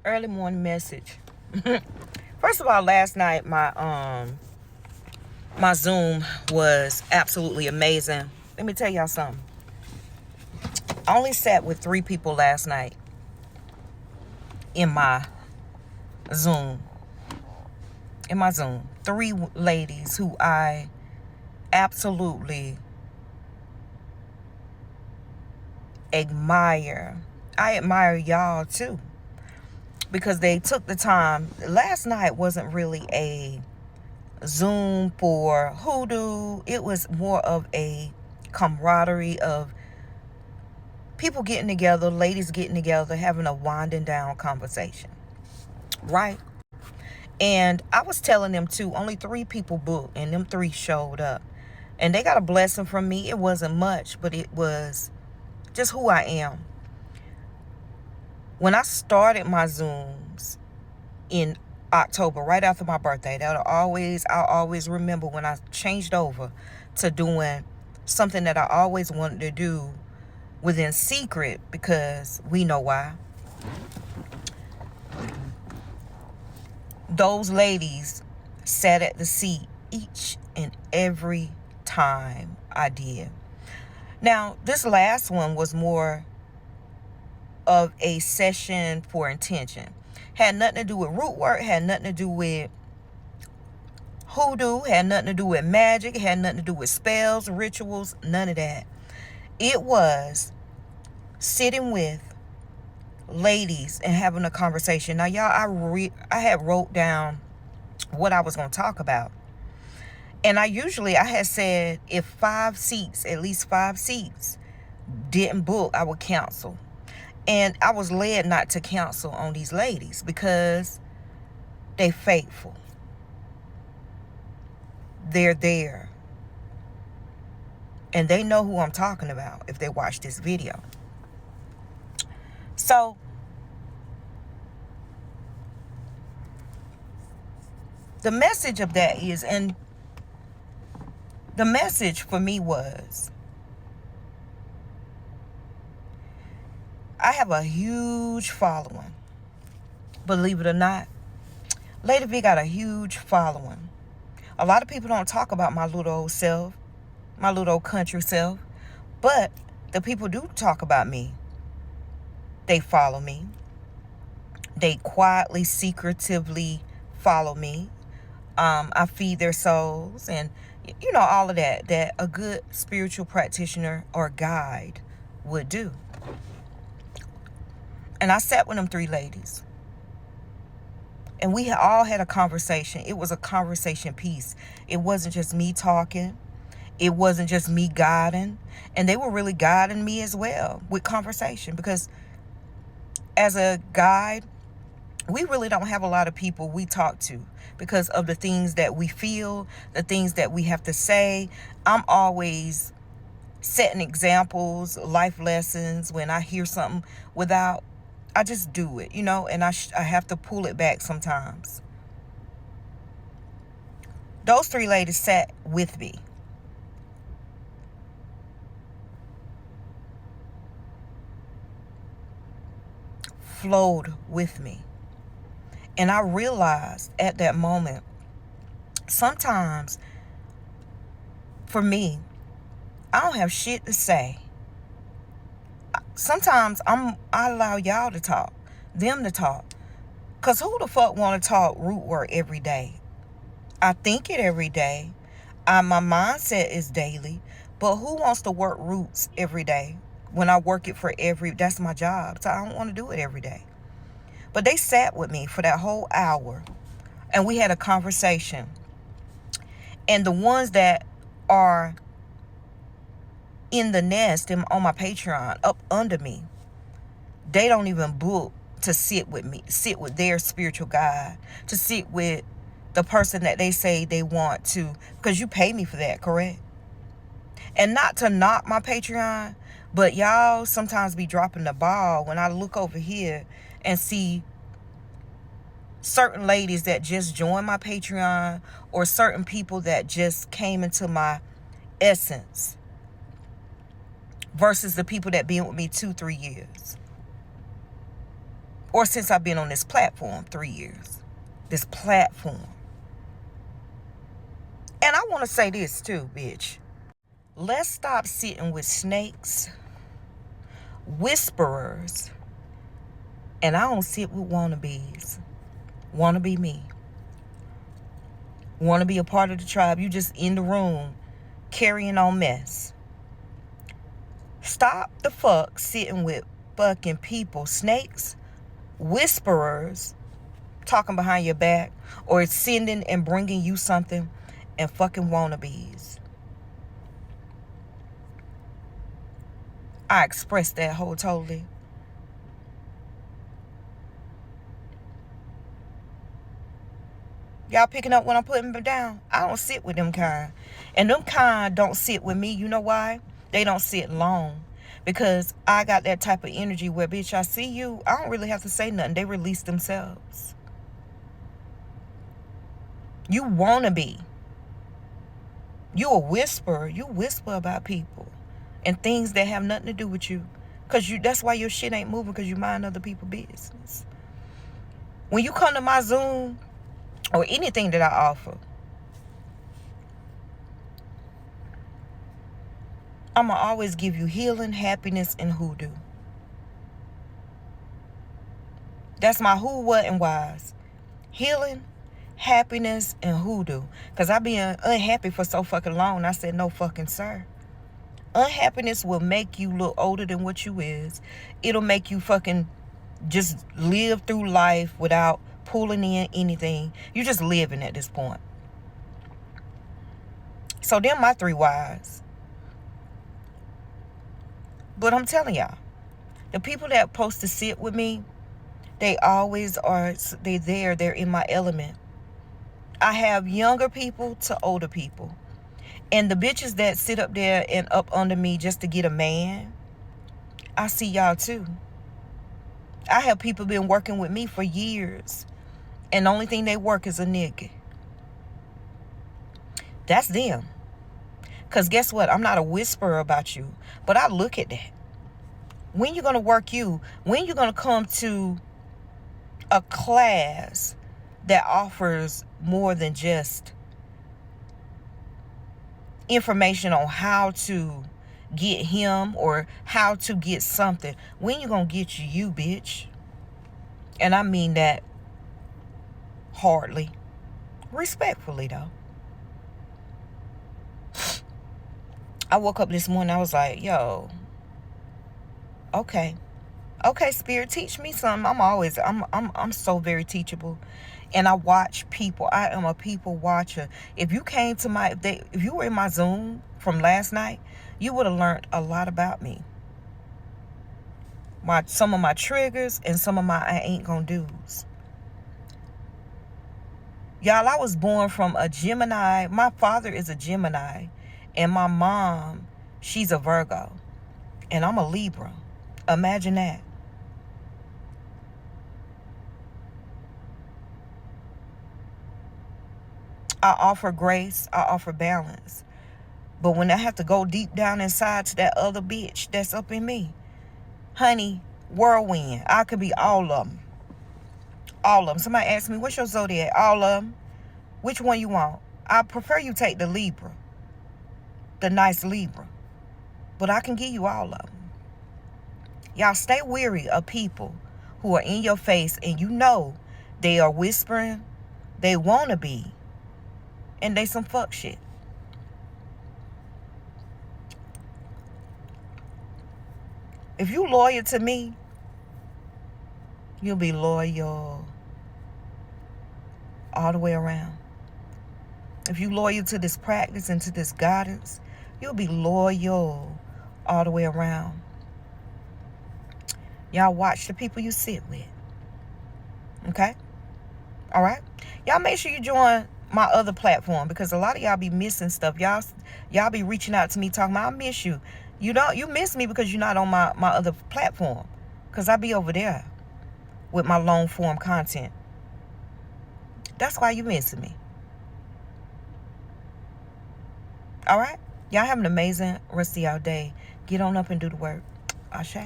Early morning message. First of all, last night my Zoom was absolutely amazing. Let me tell y'all something. I only sat with 3 people last night in my Zoom. In my Zoom. 3 ladies who I absolutely admire. I admire y'all too, because they took the time. Last night wasn't really a Zoom for hoodoo. It was more of a camaraderie of people getting together, ladies getting together, having a winding down conversation, right? And I was telling them too, only 3 people booked, and them 3 showed up. And they got a blessing from me. It wasn't much, but it was just who I am. When I started my Zooms in October, right after my birthday, I'll always remember when I changed over to doing something that I always wanted to do within secret, because we know why. Those ladies sat at the seat each and every time I did. Now, this last one was more of a session for intention. Had nothing to do with root work, had nothing to do with hoodoo, had nothing to do with magic, had nothing to do with spells, rituals, none of that. It was sitting with ladies and having a conversation. Now, y'all, I had wrote down what I was going to talk about. And I had said if at least 5 seats didn't book, I would cancel. And I was led not to cancel on these ladies because they faithful. They're there. And they know who I'm talking about if they watch this video. So, the message of that is, and the message for me was, I have a huge following. Believe it or not, Lady V got a huge following. A lot of people don't talk about my little old self, my little old country self, but the people do talk about me. They follow me. They quietly, secretively follow me. I feed their souls, and all of that a good spiritual practitioner or guide would do. And I sat with them 3 ladies, and we all had a conversation. It was a conversation piece. It wasn't just me talking. It wasn't just me guiding. And they were really guiding me as well with conversation, because as a guide, we really don't have a lot of people we talk to because of the things that we feel, the things that we have to say. I'm always setting examples, life lessons. When I hear something I just do it, and I have to pull it back sometimes. Those 3 ladies sat with me. Flowed with me. And I realized at that moment, sometimes for me, I don't have shit to say. Sometimes I allow y'all to talk, them to talk. Because who the fuck want to talk root work every day? I think it every day. My mindset is daily. But who wants to work roots every day? When I work it that's my job. So I don't want to do it every day. But they sat with me for that whole hour, and we had a conversation. And the ones that are in the nest on my Patreon up under me, they don't even book to sit with me, sit with their spiritual guide, to sit with the person that they say they want to, because you pay me for that, correct? And not to knock my Patreon, but y'all sometimes be dropping the ball when I look over here and see certain ladies that just joined my Patreon, or certain people that just came into my essence, versus the people that been with me 2-3 years. Or since I've been on this platform, 3 years. This platform. And I want to say this too, bitch. Let's stop sitting with snakes, whisperers, and I don't sit with wannabes. Wanna be me. Want to be a part of the tribe. You just in the room carrying on mess. Stop the fuck sitting with fucking people, snakes, whisperers, talking behind your back, or sending and bringing you something, and fucking wannabes. I expressed that whole totally. Y'all picking up what I'm putting down? I don't sit with them kind. And them kind don't sit with me. You know why? They don't sit long. Because I got that type of energy where, bitch, I see you. I don't really have to say nothing. They release themselves. You want to be. You a whisperer. You whisper about people. And things that have nothing to do with you. Because that's why your shit ain't moving. Because you mind other people's business. When you come to my Zoom, or anything that I offer, I'm going to always give you healing, happiness, and hoodoo. That's my who, what, and whys. Healing, happiness, and hoodoo. Because I've been unhappy for so fucking long. I said, no fucking sir. Unhappiness will make you look older than what you is. It'll make you fucking just live through life without pulling in anything. You just living at this point. So them my 3 whys. But I'm telling y'all, the people that are supposed to sit with me, they always are. They're in my element. I have younger people to older people. And the bitches that sit up there and up under me just to get a man, I see y'all too. I have people been working with me for years. And the only thing they work is a nigga. That's them. Because guess what? I'm not a whisperer about you. But I look at that. When you going to work you? When you going to come to a class that offers more than just information on how to get him or how to get something? When you going to get you, bitch? And I mean that hardly. Respectfully, though. I woke up this morning, I was like, yo, okay, Spirit, teach me something. I'm so very teachable. And I watch people. I am a people watcher. If you came to if you were in my Zoom from last night, you would have learned a lot about me. Some of my triggers and some of my I ain't gonna do's. Y'all, I was born from a Gemini. My father is a Gemini. And my mom, she's a Virgo. And I'm a Libra. Imagine that. I offer grace. I offer balance. But when I have to go deep down inside to that other bitch that's up in me, honey, whirlwind. I could be all of them. All of them. Somebody asked me, what's your zodiac? All of them. Which one you want? I prefer you take the Libra. The nice Libra. But I can give you all of them. Y'all stay weary of people who are in your face and you know they are whispering, they want to be, and they some fuck shit. If you loyal to me, you'll be loyal all the way around. If you loyal to this practice and to this guidance, you'll be loyal all the way around. Y'all watch the people you sit with. Okay? All right? Y'all make sure you join my other platform because a lot of y'all be missing stuff. Y'all be reaching out to me talking about, I miss you. You miss me because you're not on my other platform. Because I be over there with my long form content. That's why you missing me. All right? Y'all have an amazing rest of y'all day. Get on up and do the work. Ashe.